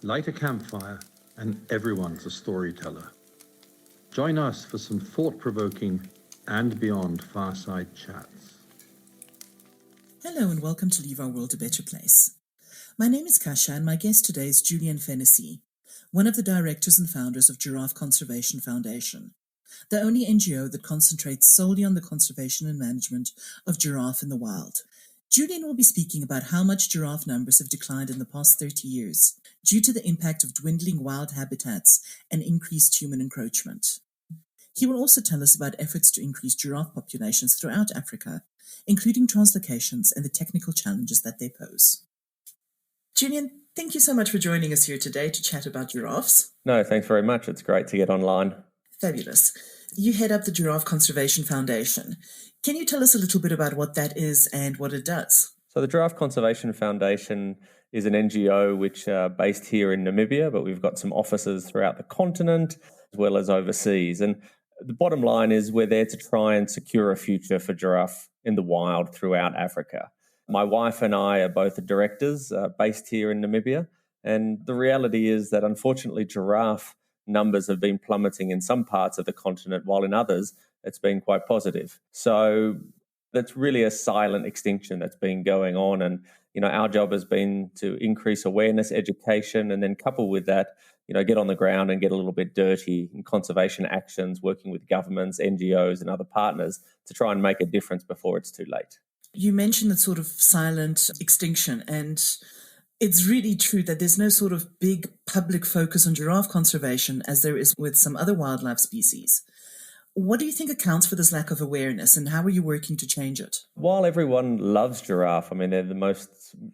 Light a campfire and everyone's a storyteller. Join us for some thought-provoking and beyond fireside chats. Hello and welcome to Leave Our World a Better Place. My name is Kasia and my guest today is Julian Fennessy, one of the directors and founders of Giraffe Conservation Foundation, the only NGO that concentrates solely on the conservation and management of giraffe in the wild. Julian will be speaking about how much giraffe numbers have declined in the past 30 years due to the impact of dwindling wild habitats and increased human encroachment. He will also tell us about efforts to increase giraffe populations throughout Africa, including translocations and the technical challenges that they pose. Julian, thank you so much for joining us here today to chat about giraffes. No, thanks very much. It's great to get online. Fabulous. You head up the Giraffe Conservation Foundation. Can you tell us a little bit about what that is and what it does? So the Giraffe Conservation Foundation is an NGO which are based here in Namibia, but we've got some offices throughout the continent as well as overseas. And the bottom line is we're there to try and secure a future for giraffe in the wild throughout Africa. My wife and I are both directors based here in Namibia. And the reality is that unfortunately giraffe numbers have been plummeting in some parts of the continent, while in others it's been quite positive. So that's really a silent extinction that's been going on. And, our job has been to increase awareness, education, and then couple with that, get on the ground and get a little bit dirty in conservation actions, working with governments, NGOs, and other partners to try and make a difference before it's too late. You mentioned that sort of silent extinction, and it's really true that there's no sort of big public focus on giraffe conservation as there is with some other wildlife species. What do you think accounts for this lack of awareness, and how are you working to change it? While everyone loves giraffe, they're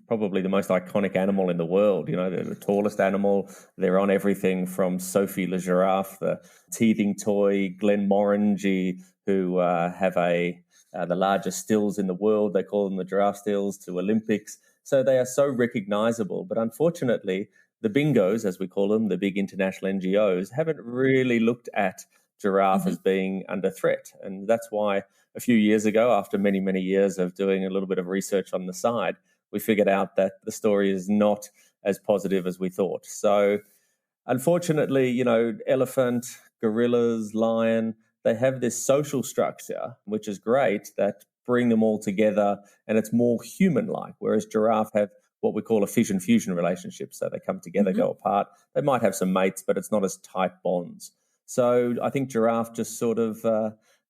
probably the most iconic animal in the world. They're the tallest animal. They're on everything from Sophie le Giraffe, the teething toy, Glenmorangie, who have the largest stills in the world. They call them the giraffe stills, to Olympics. So they are so recognizable. But unfortunately, the bingos, as we call them, the big international NGOs, haven't really looked at giraffe as being under threat. And that's why a few years ago, after many, many years of doing a little bit of research on the side, we figured out that the story is not as positive as we thought. So unfortunately, elephant, gorillas, lion, they have this social structure, which is great, that bring them all together and it's more human-like, whereas giraffe have what we call a fission-fusion relationship. So they come together, go apart. They might have some mates, but it's not as tight bonds. So I think giraffe just sort of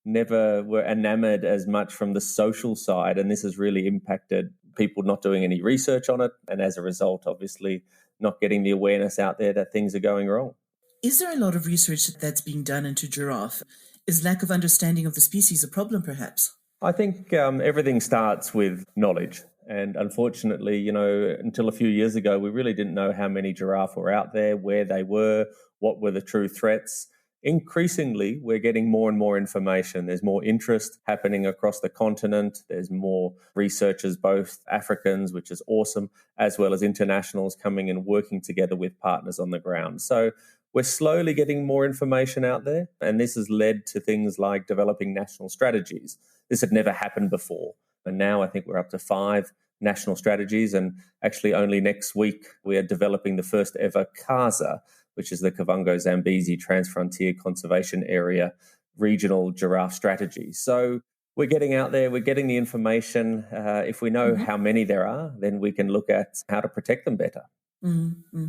never were enamored as much from the social side, and this has really impacted people not doing any research on it, and as a result, obviously, not getting the awareness out there that things are going wrong. Is there a lot of research that's being done into giraffe? Is lack of understanding of the species a problem, perhaps? I think everything starts with knowledge. And unfortunately, until a few years ago, we really didn't know how many giraffe were out there, where they were, what were the true threats. Increasingly, we're getting more and more information. There's more interest happening across the continent. There's more researchers, both Africans, which is awesome, as well as internationals coming and working together with partners on the ground. So we're slowly getting more information out there, and this has led to things like developing national strategies. This had never happened before, and now I think we're up to 5 national strategies, and actually only next week we are developing the first ever CASA, which is the Kavango-Zambezi Transfrontier Conservation Area regional giraffe strategy. So we're getting out there, we're getting the information. If we know how many there are, then we can look at how to protect them better. Mm-hmm.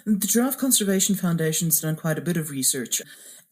The Giraffe Conservation Foundation's done quite a bit of research,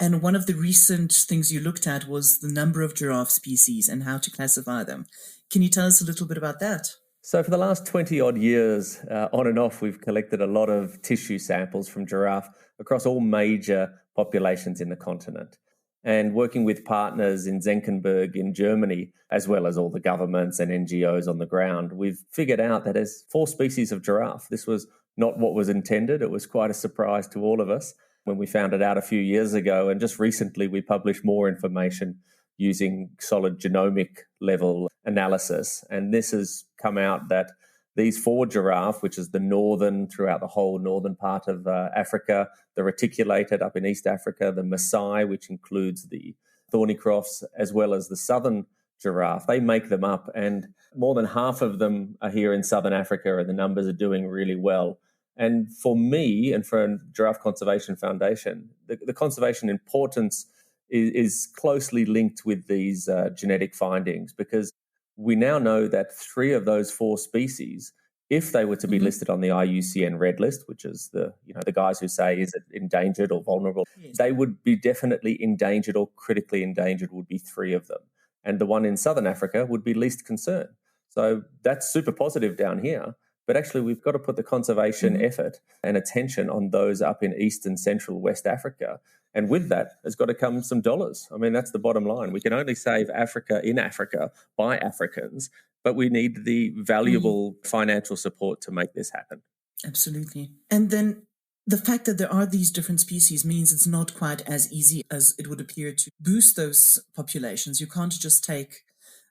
and one of the recent things you looked at was the number of giraffe species and how to classify them. Can you tell us a little bit about that? So for the last 20-odd years, on and off, we've collected a lot of tissue samples from giraffe across all major populations in the continent. And working with partners in Senckenberg in Germany, as well as all the governments and NGOs on the ground, we've figured out that there's 4 species of giraffe. This was not what was intended. It was quite a surprise to all of us when we found it out a few years ago. And just recently, we published more information using solid genomic level analysis. And this has come out that these 4 giraffe, which is the northern, throughout the whole northern part of Africa, the reticulated up in East Africa, the Maasai, which includes the thornycrops, as well as the southern giraffe, they make them up. And more than half of them are here in southern Africa, and the numbers are doing really well. And for me and for Giraffe Conservation Foundation, the conservation importance is closely linked with these genetic findings, because we now know that 3 of those 4 species, if they were to be listed on the IUCN Red List, which is the guys who say is it endangered or vulnerable, Yes. they would be definitely endangered or critically endangered would be 3 of them. And the one in Southern Africa would be least concern. So that's super positive down here. But actually, we've got to put the conservation effort and attention on those up in East and Central West Africa. And with that has got to come some dollars. I mean, that's the bottom line. We can only save Africa in Africa by Africans, but we need the valuable financial support to make this happen. Absolutely. And then the fact that there are these different species means it's not quite as easy as it would appear to boost those populations. You can't just take,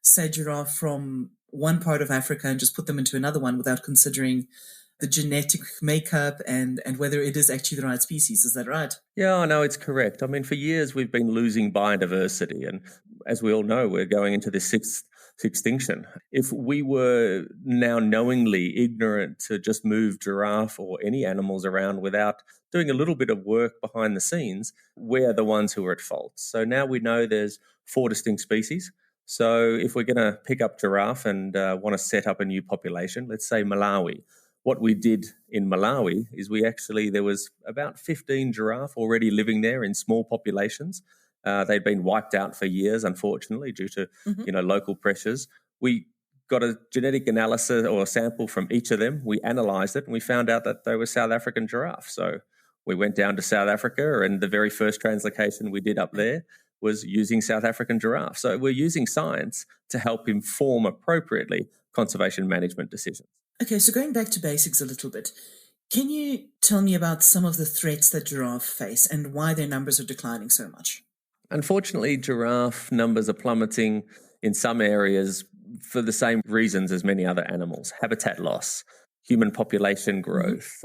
say, giraffe from one part of Africa and just put them into another one without considering the genetic makeup and whether it is actually the right species. Is that right? Yeah, I know it's correct. I mean, for years we've been losing biodiversity. And as we all know, we're going into the 6th extinction. If we were now knowingly ignorant to just move giraffe or any animals around without doing a little bit of work behind the scenes, we're the ones who are at fault. So now we know there's 4 distinct species. So if we're going to pick up giraffe and want to set up a new population, let's say Malawi, what we did in Malawi is there was about 15 giraffe already living there in small populations. They'd been wiped out for years, unfortunately, due to local pressures. We got a genetic analysis or a sample from each of them. We analysed it and we found out that they were South African giraffe. So we went down to South Africa, and the very first translocation we did up there was using South African giraffe. So we're using science to help inform appropriately conservation management decisions. Okay, so going back to basics a little bit, can you tell me about some of the threats that giraffe face and why their numbers are declining so much? Unfortunately, giraffe numbers are plummeting in some areas for the same reasons as many other animals: habitat loss, human population growth,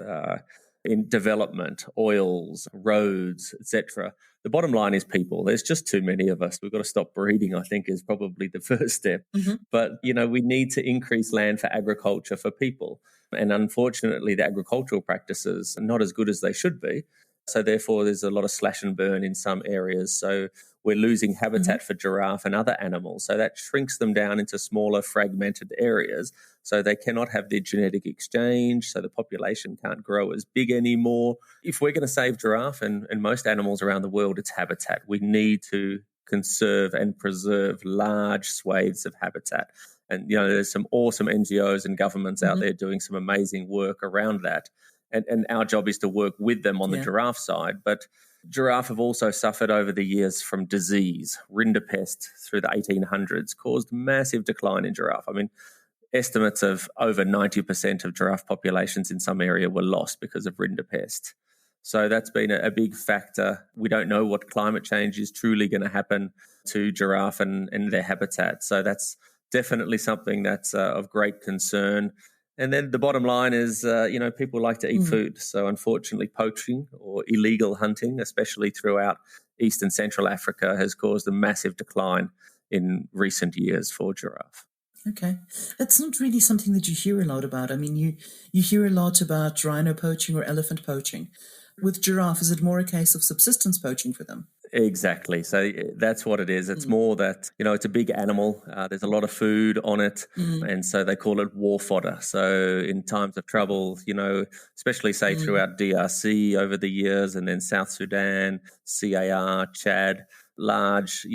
in development, oils, roads, etc. The bottom line is people. There's just too many of us. We've got to stop breeding, I think, is probably the first step. But, we need to increase land for agriculture for people. And unfortunately, the agricultural practices are not as good as they should be. So therefore, there's a lot of slash and burn in some areas. So we're losing habitat for giraffe and other animals. So that shrinks them down into smaller, fragmented areas. So they cannot have their genetic exchange. So the population can't grow as big anymore. If we're going to save giraffe and most animals around the world, it's habitat. We need to conserve and preserve large swathes of habitat. And, there's some awesome NGOs and governments out there doing some amazing work around that. And our job is to work with them on the giraffe side. But giraffe have also suffered over the years from disease. Rinderpest through the 1800s caused massive decline in giraffe. I mean, estimates of over 90% of giraffe populations in some area were lost because of rinderpest. So that's been a big factor. We don't know what climate change is truly going to happen to giraffe and their habitat. So that's definitely something that's of great concern. And then the bottom line is, people like to eat food. So unfortunately, poaching or illegal hunting, especially throughout East and Central Africa, has caused a massive decline in recent years for giraffe. Okay. That's not really something that you hear a lot about. I mean, you hear a lot about rhino poaching or elephant poaching. With giraffe, is it more a case of subsistence poaching for them? Exactly. So that's what it is. It's more that, it's a big animal. There's a lot of food on it. And so they call it war fodder. So in times of trouble, especially say throughout DRC over the years, and then South Sudan, CAR, Chad, large,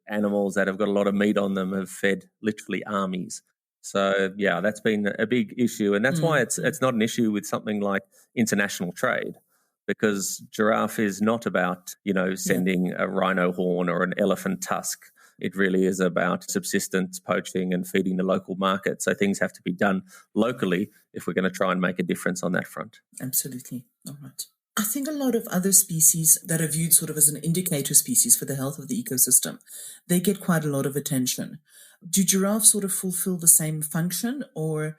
animals that have got a lot of meat on them have fed literally armies. So, yeah, that's been a big issue. And that's why it's not an issue with something like international trade. Because giraffe is not about, sending a rhino horn or an elephant tusk. It really is about subsistence poaching and feeding the local market. So things have to be done locally if we're going to try and make a difference on that front. Absolutely. All right. I think a lot of other species that are viewed sort of as an indicator species for the health of the ecosystem, they get quite a lot of attention. Do giraffes sort of fulfill the same function, or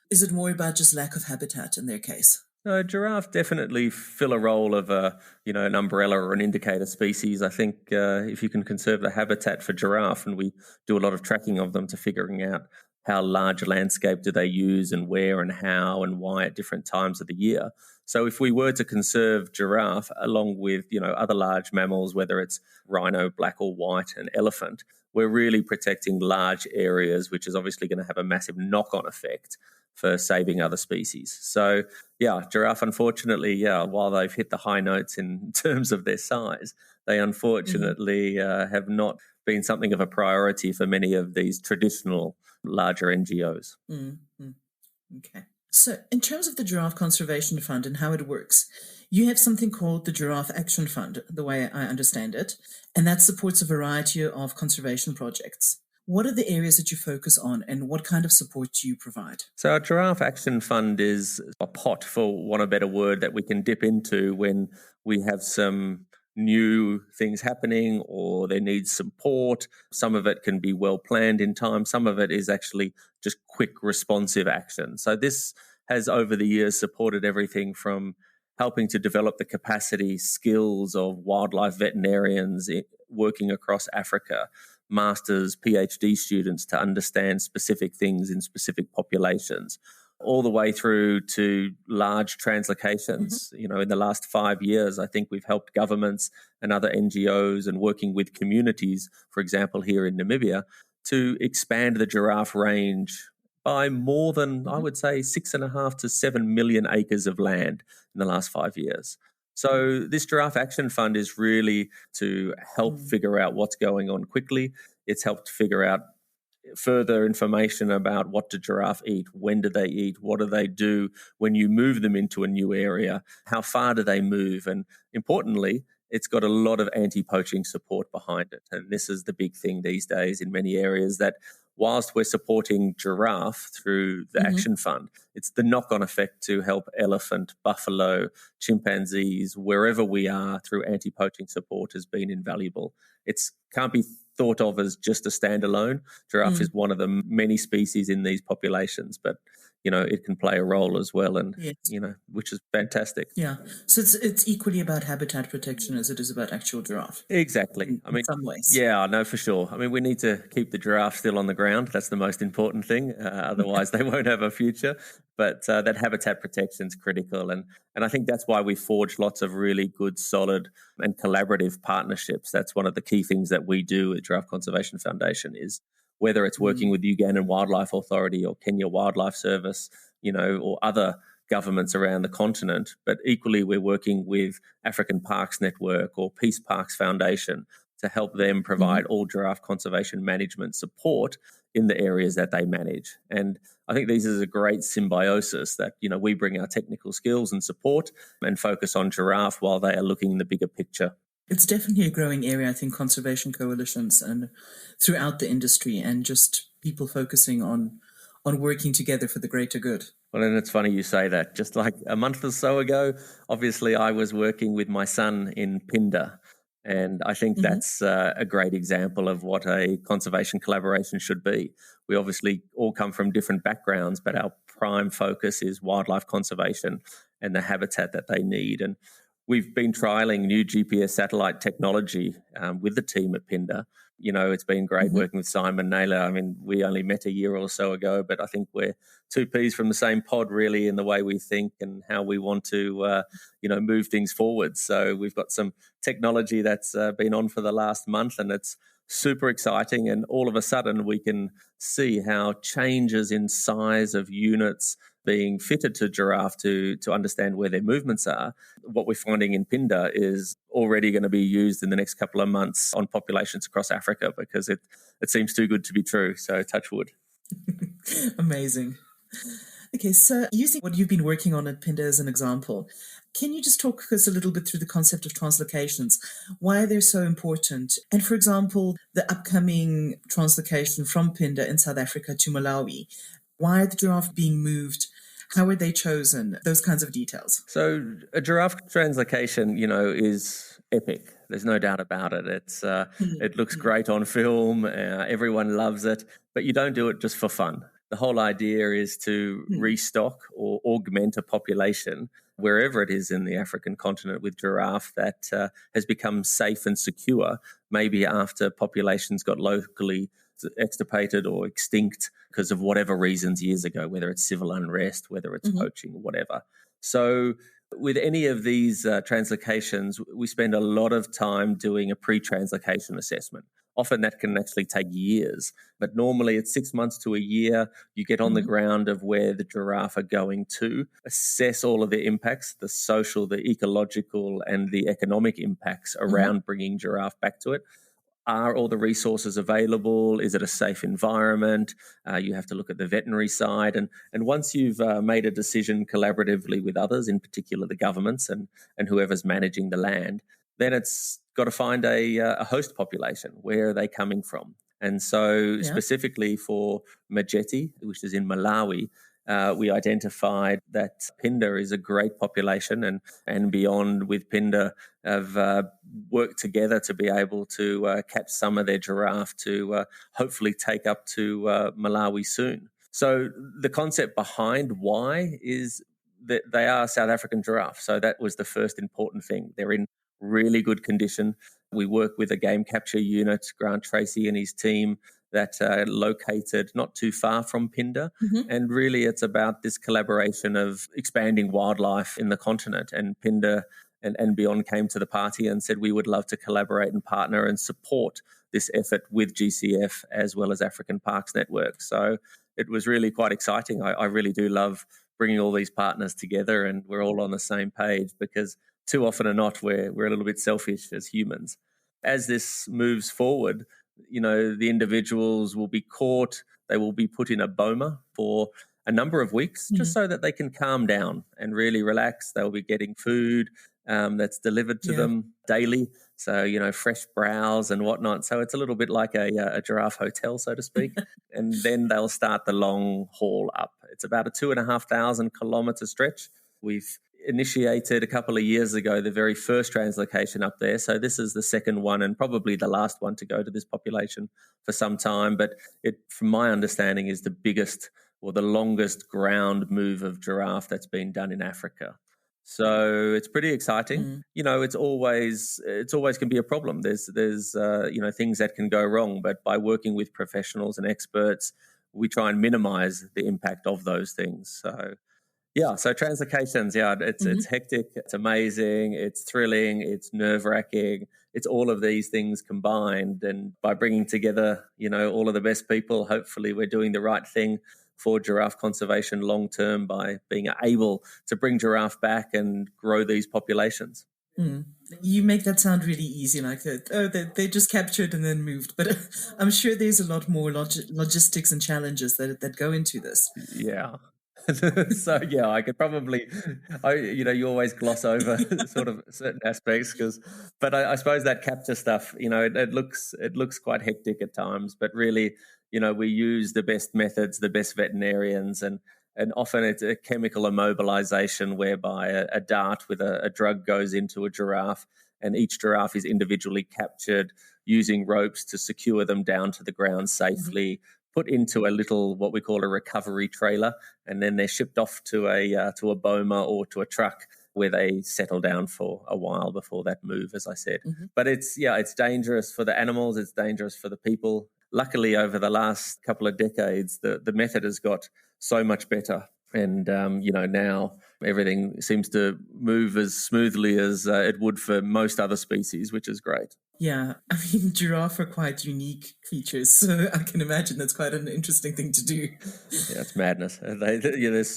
is it more about just lack of habitat in their case? No, giraffe definitely fill a role of an umbrella or an indicator species. I think if you can conserve the habitat for giraffe, and we do a lot of tracking of them to figuring out how large a landscape do they use and where and how and why at different times of the year. So if we were to conserve giraffe along with, other large mammals, whether it's rhino, black or white, and elephant, we're really protecting large areas, which is obviously going to have a massive knock-on effect for saving other species. So, giraffe, unfortunately, while they've hit the high notes in terms of their size, they unfortunately have not been something of a priority for many of these traditional larger NGOs. Mm-hmm. Okay. So in terms of the Giraffe Conservation Fund and how it works, you have something called the Giraffe Action Fund, the way I understand it, and that supports a variety of conservation projects. What are the areas that you focus on and what kind of support do you provide? So our Giraffe Action Fund is a pot, for want of a better word, that we can dip into when we have some new things happening or there needs support. Some of it can be well planned in time. Some of it is actually just quick responsive action. So this has over the years supported everything from helping to develop the capacity, skills of wildlife veterinarians working across Africa, masters, PhD students to understand specific things in specific populations, all the way through to large translocations. Mm-hmm. In the last 5 years, I think we've helped governments and other NGOs and working with communities, for example, here in Namibia, to expand the giraffe range by more than, I would say, 6.5 to 7 million acres of land in the last 5 years. So this Giraffe Action Fund is really to help figure out what's going on quickly. It's helped figure out further information about what do giraffe eat, when do they eat, what do they do when you move them into a new area, how far do they move, and importantly, it's got a lot of anti-poaching support behind it. And this is the big thing these days in many areas, that whilst we're supporting giraffe through the Action Fund, it's the knock-on effect to help elephant, buffalo, chimpanzees, wherever we are, through anti-poaching support has been invaluable. It can't be thought of as just a standalone. Giraffe is one of the many species in these populations, but it can play a role as well, and yes. Which is fantastic. Yeah, so it's equally about habitat protection as it is about actual giraffe. Exactly. In some ways. Yeah, no, for sure. We need to keep the giraffe still on the ground. That's the most important thing. Otherwise, they won't have a future. But that habitat protection is critical, and I think that's why we forge lots of really good, solid, and collaborative partnerships. That's one of the key things that we do at Giraffe Conservation Foundation, is whether it's working with the Ugandan Wildlife Authority or Kenya Wildlife Service, or other governments around the continent, but equally we're working with African Parks Network or Peace Parks Foundation to help them provide all giraffe conservation management support in the areas that they manage. And I think this is a great symbiosis that, we bring our technical skills and support and focus on giraffe while they are looking in the bigger picture. It's definitely a growing area, I think, conservation coalitions and throughout the industry, and just people focusing on working together for the greater good. Well, and it's funny you say that. Just like a month or so ago, obviously I was working with my son in Pindar, and I think that's a great example of what a conservation collaboration should be. We obviously all come from different backgrounds, but our prime focus is wildlife conservation and the habitat that they need. And we've been trialling new GPS satellite technology with the team at Pindar. It's been great working with Simon Naylor. We only met a year or so ago, but I think we're two peas from the same pod, really, in the way we think and how we want to, move things forward. So we've got some technology that's been on for the last month, and it's super exciting. And all of a sudden, we can see how changes in size of units being fitted to giraffe to understand where their movements are. What we're finding in Pindar is already going to be used in the next couple of months on populations across Africa, because it seems too good to be true. So touch wood. Amazing. Okay, so using what you've been working on at Pindar as an example, can you just talk us a little bit through the concept of translocations, why they're so important? And for example, the upcoming translocation from Pindar in South Africa to Malawi, why are the giraffe being moved? How were they chosen? Those kinds of details. So a giraffe translocation, is epic. There's no doubt about it. It looks great on film. Everyone loves it, but you don't do it just for fun. The whole idea is to restock or augment a population wherever it is in the African continent with giraffe that has become safe and secure, maybe after populations got locally extirpated or extinct because of whatever reasons years ago, whether it's civil unrest, whether it's poaching, whatever. So with any of these translocations, we spend a lot of time doing a pre-translocation assessment. Often that can actually take years, but normally it's 6 months to a year. You get on the ground of where the giraffe are going to, assess all of the impacts, the social, the ecological, and the economic impacts around bringing giraffe back to it. Are all the resources available? Is it a safe environment? You have to look at the veterinary side. And once you've made a decision collaboratively with others, in particular the governments and whoever's managing the land, then it's got to find a host population. Where are they coming from? And so specifically for Majeti, which is in Malawi, we identified that Phinda is a great population, and beyond with Phinda have worked together to be able to catch some of their giraffe to hopefully take up to Malawi soon. So the concept behind why is that they are South African giraffe. So that was the first important thing. They're in really good condition. We work with a game capture unit, Grant Tracy and his team, that located not too far from Phinda. And really it's about this collaboration of expanding wildlife in the continent. And Phinda and beyond came to the party and said we would love to collaborate and partner and support this effort with GCF as well as African Parks Network. So it was really quite exciting. I really do love bringing all these partners together and we're all on the same page, because too often or not, we're a little bit selfish as humans. As this moves forward, the individuals will be caught, they will be put in a boma for a number of weeks, just so that they can calm down and really relax. They'll be getting food that's delivered to them daily. So, fresh browse and whatnot. So it's a little bit like a giraffe hotel, so to speak. And then they'll start the long haul up. It's about a 2,500 kilometre stretch. We've initiated a couple of years ago the very first translocation up there. So this is the second one and probably the last one to go to this population for some time. But it, from my understanding, is the biggest or the longest ground move of giraffe that's been done in Africa. So it's pretty exciting. It's always can be a problem. There's things that can go wrong, but by working with professionals and experts, we try and minimize the impact of those things. So translocations, it's hectic, it's amazing, it's thrilling, it's nerve-wracking, it's all of these things combined. And by bringing together, all of the best people, hopefully we're doing the right thing for giraffe conservation long-term by being able to bring giraffe back and grow these populations. You make that sound really easy, like they just captured and then moved. But I'm sure there's a lot more logistics and challenges that go into this. Yeah. So I could probably, you always gloss over sort of certain aspects but I suppose that capture stuff, it looks quite hectic at times, but really, we use the best methods, the best veterinarians, and often it's a chemical immobilization whereby a dart with a drug goes into a giraffe, and each giraffe is individually captured using ropes to secure them down to the ground safely. Put into a little, what we call a recovery trailer, and then they're shipped off to a boma or to a truck where they settle down for a while before that move, as I said. But it's dangerous for the animals, it's dangerous for the people. Luckily, over the last couple of decades, the method has got so much better. And, now everything seems to move as smoothly as it would for most other species, which is great. Yeah, I mean, giraffe are quite unique creatures, so I can imagine that's quite an interesting thing to do. Yeah, it's madness. There's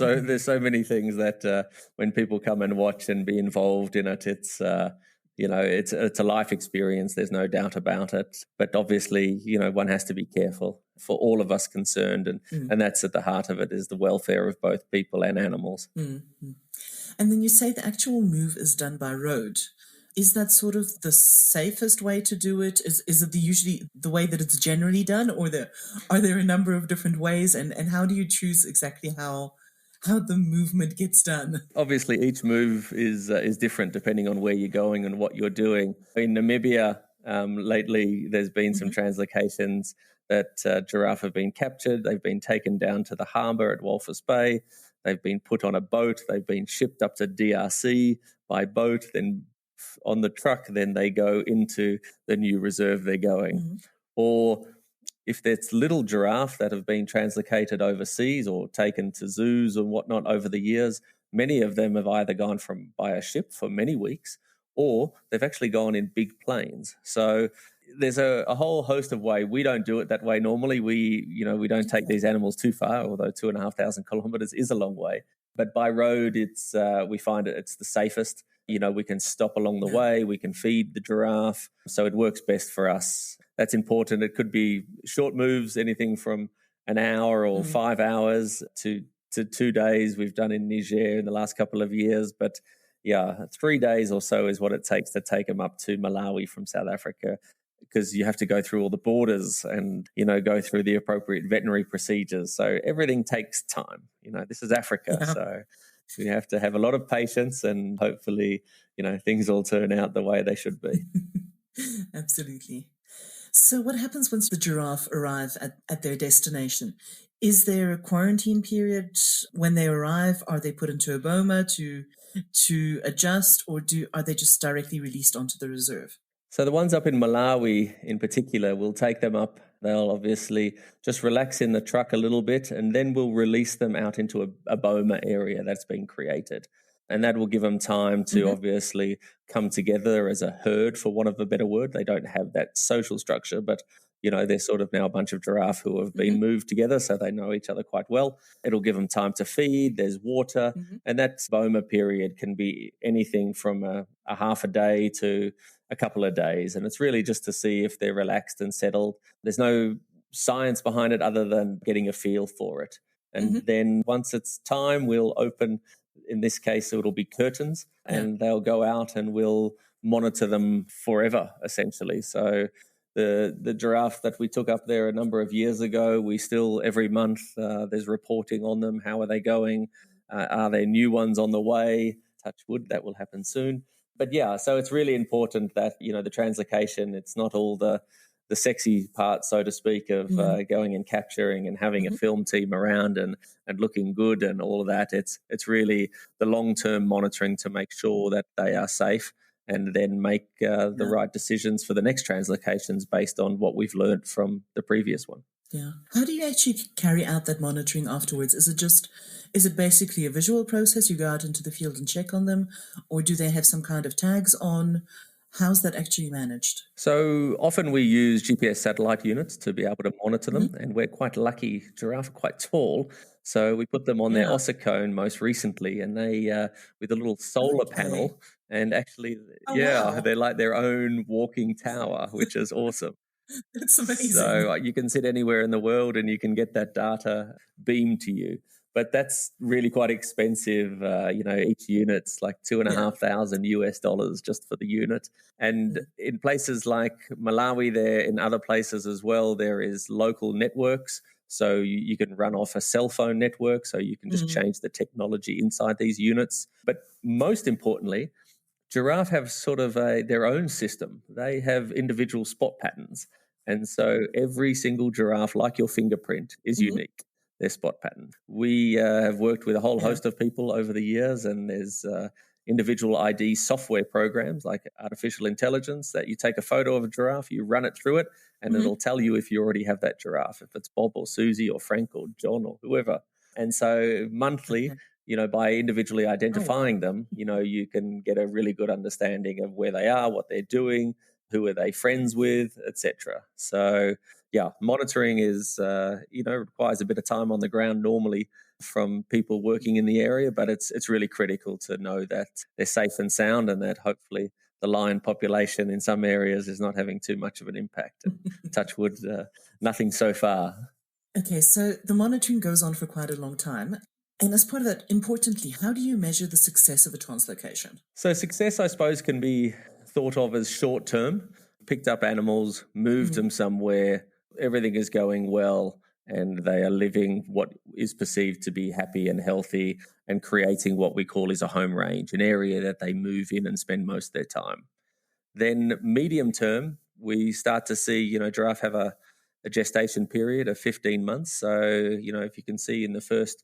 so many things that when people come and watch and be involved in it, it's a life experience. There's no doubt about it. But obviously, one has to be careful for all of us concerned, and that's at the heart of it, is the welfare of both people and animals. And then you say the actual move is done by road. Is that sort of the safest way to do it? Is it usually the way that it's generally done, or are there a number of different ways? And how do you choose exactly how the movement gets done? Obviously, each move is different depending on where you're going and what you're doing. In Namibia, lately, there's been some translocations that giraffe have been captured. They've been taken down to the harbour at Walvis Bay. They've been put on a boat. They've been shipped up to DRC by boat, then on the truck, then they go into the new reserve they're going. Or, if it's little giraffe that have been translocated overseas or taken to zoos and whatnot over the years, many of them have either gone by a ship for many weeks, or they've actually gone in big planes. So there's a whole host of ways. We don't do it that way normally. We don't take these animals too far, although 2,500 kilometers is a long way. But by road, we find it's the safest. We can stop along the way. We can feed the giraffe. So it works best for us. That's important. It could be short moves, anything from an hour or 5 hours to 2 days. We've done in Niger in the last couple of years. But 3 days or so is what it takes to take them up to Malawi from South Africa, because you have to go through all the borders and, go through the appropriate veterinary procedures. So everything takes time. This is Africa. So we have to have a lot of patience, and hopefully, things will turn out the way they should be. Absolutely. So what happens once the giraffe arrive at their destination? Is there a quarantine period when they arrive? Are they put into a boma to adjust, or are they just directly released onto the reserve? So the ones up in Malawi in particular, we'll take them up. They'll obviously just relax in the truck a little bit, and then we'll release them out into a boma area that's been created. And that will give them time to obviously come together as a herd, for want of a better word. They don't have that social structure, but they're sort of now a bunch of giraffe who have been moved together, so they know each other quite well. It'll give them time to feed. There's water. And that boma period can be anything from a half a day to a couple of days. And it's really just to see if they're relaxed and settled. There's no science behind it other than getting a feel for it. And then once it's time, we'll open, in this case, it'll be curtains, and they'll go out and we'll monitor them forever, essentially. So the giraffe that we took up there a number of years ago, we still, every month, there's reporting on them. How are they going? Are there new ones on the way? Touch wood, that will happen soon. But so it's really important that, the translocation, it's not all the sexy part, so to speak, of going and capturing and having a film team around and looking good and all of that. It's really the long-term monitoring to make sure that they are safe, and then make the right decisions for the next translocations based on what we've learned from the previous one. Yeah. How do you actually carry out that monitoring afterwards? Is it basically a visual process? You go out into the field and check on them, or do they have some kind of tags on? How's that actually managed? So often we use GPS satellite units to be able to monitor them, and we're quite lucky. Giraffe are quite tall, so we put them on their ossicone most recently, and they with a little solar panel, and actually, wow. they're like their own walking tower, which is awesome. That's amazing. So you can sit anywhere in the world and you can get that data beamed to you. But that's really quite expensive. Each unit's like $2,500 just for the unit. And in places like Malawi, there, in other places as well, there is local networks. So you can run off a cell phone network, so you can just change the technology inside these units. But most importantly, giraffe have sort of their own system. They have individual spot patterns. And so every single giraffe, like your fingerprint, is unique, their spot pattern. We have worked with a whole host of people over the years, and there's individual ID software programs like artificial intelligence that you take a photo of a giraffe, you run it through it, and it'll tell you if you already have that giraffe, if it's Bob or Susie or Frank or John or whoever. And so monthly, by individually identifying them, you can get a really good understanding of where they are, what they're doing, who are they friends with, etc. So, monitoring is, requires a bit of time on the ground normally from people working in the area, but it's really critical to know that they're safe and sound, and that hopefully the lion population in some areas is not having too much of an impact. And touch wood, nothing so far. Okay, so the monitoring goes on for quite a long time. And as part of that, importantly, how do you measure the success of a translocation? So success, I suppose, can be thought of as short-term. Picked up animals, moved them somewhere, everything is going well, and they are living what is perceived to be happy and healthy, and creating what we call is a home range, an area that they move in and spend most of their time. Then medium term, we start to see, giraffe have a gestation period of 15 months. So, if you can see in the first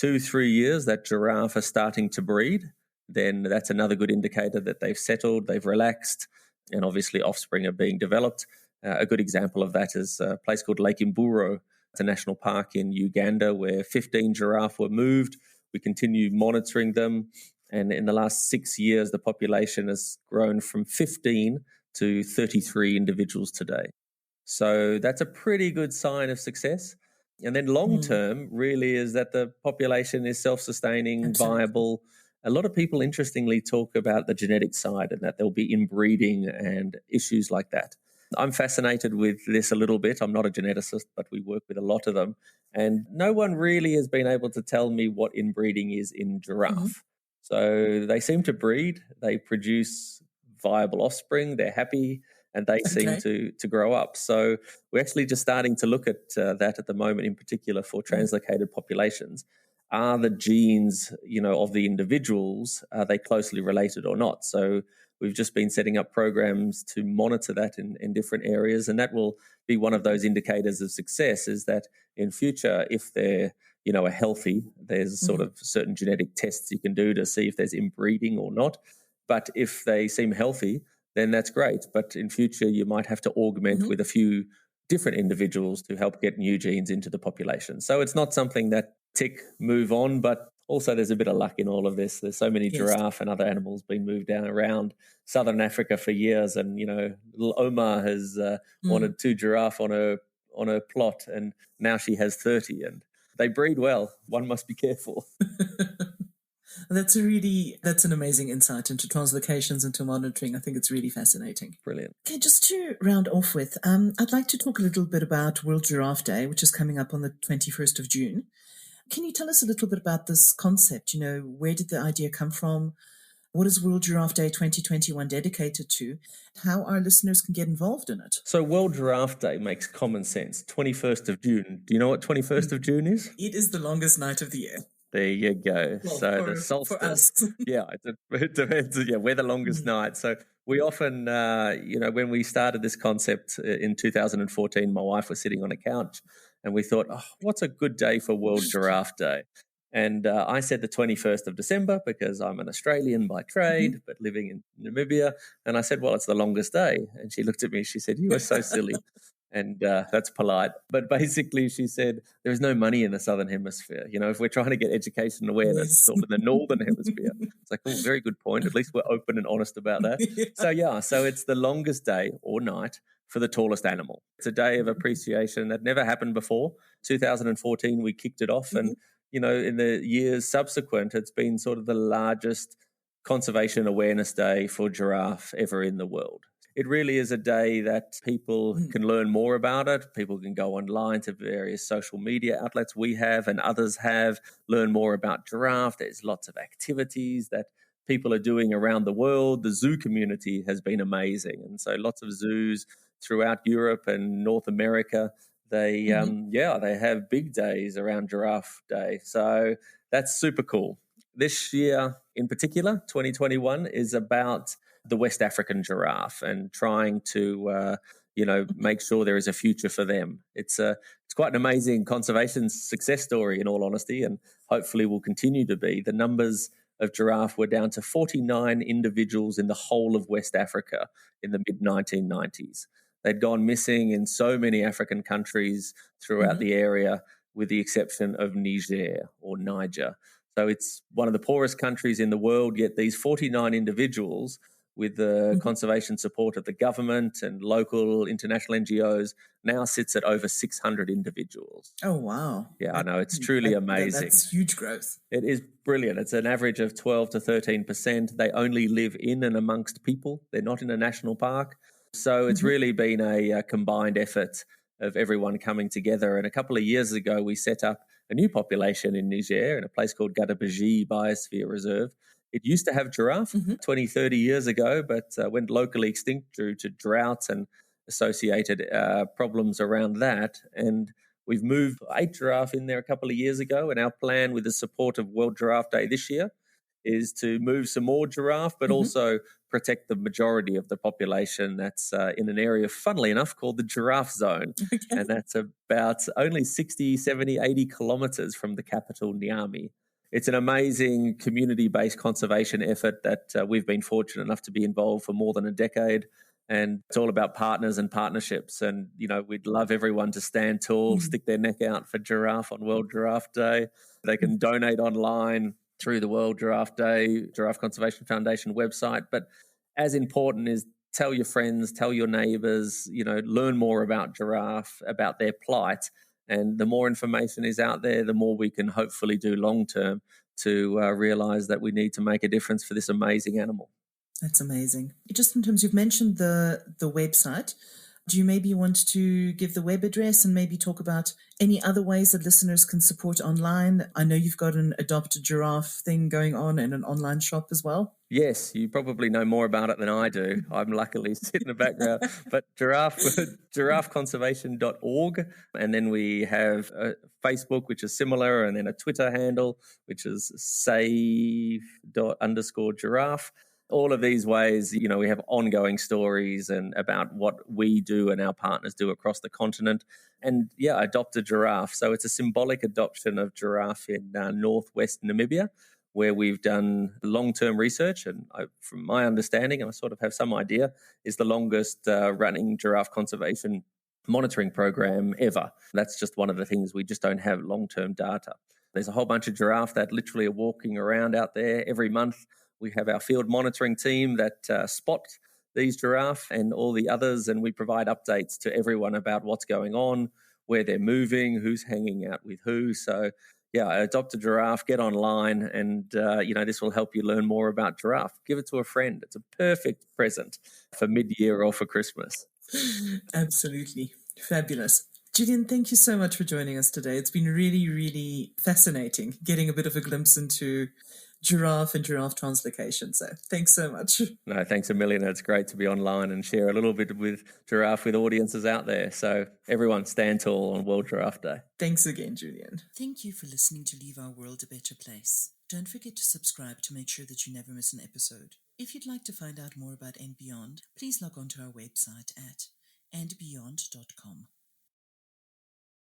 2-3 years that giraffe are starting to breed, then that's another good indicator that they've settled, they've relaxed, and obviously offspring are being developed. A good example of that is a place called Lake Mburo. It's a national park in Uganda where 15 giraffe were moved. We continue monitoring them. And in the last 6 years, the population has grown from 15 to 33 individuals today. So that's a pretty good sign of success. And then long term really is that the population is self-sustaining, viable. A lot of people, interestingly, talk about the genetic side and that there'll be inbreeding and issues like that. I'm fascinated with this a little bit. I'm not a geneticist, but we work with a lot of them. And no one really has been able to tell me what inbreeding is in giraffe. So they seem to breed, they produce viable offspring, they're happy, and they seem to grow up. So we're actually just starting to look at that at the moment, in particular for translocated populations. Are the genes, of the individuals, are they closely related or not? So we've just been setting up programs to monitor that in different areas, and that will be one of those indicators of success, is that in future, if they're are healthy, there's sort of certain genetic tests you can do to see if there's inbreeding or not. But if they seem healthy, then that's great. But in future, you might have to augment with a few different individuals to help get new genes into the population. So it's not something that tick, move on, but also there's a bit of luck in all of this. There's so many giraffe and other animals being moved down around Southern Africa for years. And, little Omar has wanted 2 giraffe on her plot, and now she has 30, and they breed well. One must be careful. That's an amazing insight into translocations, into monitoring. I think it's really fascinating. Brilliant. Okay, just to round off with, I'd like to talk a little bit about World Giraffe Day, which is coming up on the 21st of June. Can you tell us a little bit about this concept? Where did the idea come from? What is World Giraffe Day 2021 dedicated to? How our listeners can get involved in it? So World Giraffe Day makes common sense. 21st of June. Do you know what 21st of June is? It is the longest night of the year. There you go. Well, so the solstice. For us. Yeah, it depends. Yeah, we're the longest night. So we often, when we started this concept in 2014, my wife was sitting on a couch and we thought, what's a good day for World Giraffe Day? And I said the 21st of December because I'm an Australian by trade, but living in Namibia. And I said, well, it's the longest day. And she looked at me, she said, you are so silly. And that's polite. But basically, she said, there is no money in the Southern Hemisphere. If we're trying to get education and awareness, it's all in the Northern Hemisphere. It's like, very good point. At least we're open and honest about that. So it's the longest day or night for the tallest animal. It's a day of appreciation that never happened before. 2014, we kicked it off. And, in the years subsequent, it's been sort of the largest conservation awareness day for giraffe ever in the world. It really is a day that people can learn more about it. People can go online to various social media outlets we have and others have, learn more about giraffe. There's lots of activities that people are doing around the world. The zoo community has been amazing. And so lots of zoos throughout Europe and North America, they have big days around Giraffe Day. So that's super cool. This year in particular, 2021, is about the West African giraffe and trying to, make sure there is a future for them. It's quite an amazing conservation success story, in all honesty, and hopefully will continue to be. The numbers of giraffe were down to 49 individuals in the whole of West Africa in the mid-1990s. They'd gone missing in so many African countries throughout the area, with the exception of Niger. So it's one of the poorest countries in the world, yet these 49 individuals, with the conservation support of the government and local international NGOs, now sits at over 600 individuals. Oh, wow. Yeah, I know. It's truly amazing. That's huge growth. It is brilliant. It's an average of 12 to 13%. They only live in and amongst people. They're not in a national park. So it's really been a combined effort of everyone coming together. And a couple of years ago, we set up a new population in Niger in a place called Gadabaji Biosphere Reserve. It used to have giraffe 20, 30 years ago, but went locally extinct due to drought and associated problems around that. And we've moved 8 giraffe in there a couple of years ago. And our plan, with the support of World Giraffe Day this year, is to move some more giraffe, but also protect the majority of the population that's in an area, funnily enough, called the Giraffe Zone. Okay. And that's about only 60, 70, 80 kilometers from the capital, Niamey. It's an amazing community-based conservation effort that we've been fortunate enough to be involved for more than a decade. And it's all about partners and partnerships. And, we'd love everyone to stand tall, stick their neck out for giraffe on World Giraffe Day. They can donate online through the World Giraffe Day, Giraffe Conservation Foundation website. But as important is tell your friends, tell your neighbors, learn more about giraffe, about their plight. And the more information is out there, the more we can hopefully do long term to realize that we need to make a difference for this amazing animal. That's amazing. Just in terms, you've mentioned the website. Do you maybe want to give the web address and maybe talk about any other ways that listeners can support online? I know you've got an Adopt a Giraffe thing going on and an online shop as well. Yes, you probably know more about it than I do. I'm luckily sitting in the background. But giraffeconservation.org. And then we have a Facebook, which is similar, and then a Twitter handle, which is save._giraffe. All of these ways, we have ongoing stories and about what we do and our partners do across the continent. And Adopt a Giraffe. So it's a symbolic adoption of giraffe in northwest Namibia, where we've done long-term research. And from my understanding, and I sort of have some idea, is the longest running giraffe conservation monitoring program ever. That's just one of the things. We just don't have long-term data. There's a whole bunch of giraffe that literally are walking around out there every month. We have our field monitoring team that spot these giraffe and all the others, and we provide updates to everyone about what's going on, where they're moving, who's hanging out with who. So, Adopt a Giraffe, get online, and, this will help you learn more about giraffe. Give it to a friend. It's a perfect present for mid-year or for Christmas. Absolutely. Fabulous. Julian, thank you so much for joining us today. It's been really, really fascinating getting a bit of a glimpse into giraffe and giraffe translocation. So thanks so much. No, thanks a million. It's great to be online and share a little bit with giraffe with audiences out there. So everyone stand tall on World Giraffe Day. Thanks again, Julian. Thank you for listening to Leave Our World a Better Place. Don't forget to subscribe to make sure that you never miss an episode. If you'd like to find out more about And Beyond, please log on to our website at andbeyond.com.